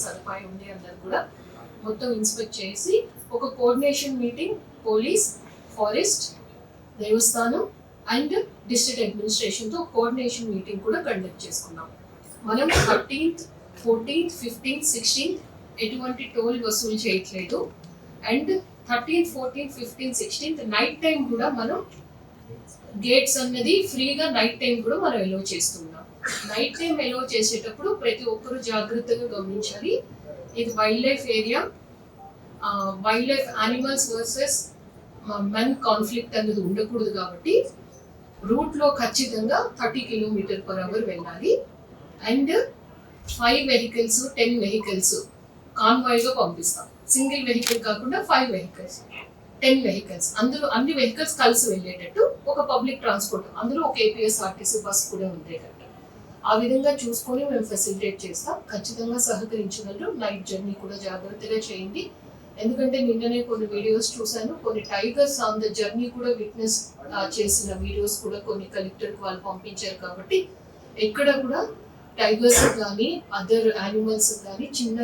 సదుపాయం ఉంది అన్నది కూడా మొత్తం ఇన్స్పెక్ట్ చేసి ఒక coordination meeting police, forest, Devasthanam and district అడ్మినిస్ట్రేషన్తో coordination meeting కూడా కండక్ట్ చేసుకున్నాం. మనం 13th, 14th, 15th, 16th ఎటువంటి టోల్ వసూలు చేయట్లేదు. And 13th, 14th, 15th, 16th night time కూడా మనం గేట్స్ అన్నది ఫ్రీగా నైట్ టైం కూడా మనం ఎలో చేస్తున్నాం. నైట్ టైం ఎలో చేసేటప్పుడు ప్రతి ఒక్కరు జాగ్రత్తగా గమనించాలి. ఇది wild life area, wild life animals versus men conflict అనేది ఉండకూడదు కాబట్టి రూట్లో ఖచ్చితంగా 30 km/h వెళ్ళాలి. అండ్ 5 vehicles, 10 vehicles కాన్వాయ్గా పంపిస్తాం. సింగిల్ వెహికల్ కాకుండా 5 vehicles, 10 vehicles, అందులో అన్ని వెహికల్స్ కలిసి వెళ్ళేటట్టు ఒక పబ్లిక్ ట్రాన్స్పోర్ట్, అందులో ఒక APSRTC బస్ కూడా ఉండేటట్టు ఆ విధంగా చూసుకొని మేము ఫెసిలిటేట్ చేస్తాం. ఖచ్చితంగా సహకరించగలరు. నైట్ జర్నీ కూడా జాగ్రత్తగా చేయండి. ఎందుకంటే నిన్ననే కొన్ని వీడియోస్ చూశాను, కొన్ని టైగర్స్ ఆన్ ద జర్నీ కూడా విట్నెస్ చేసిన వీడియోస్ కూడా కొన్ని కలెక్టర్కి వాళ్ళు పంపించారు. కాబట్టి ఎక్కడ కూడా టైగర్స్ కానీ అదర్ యానిమల్స్ కానీ చిన్న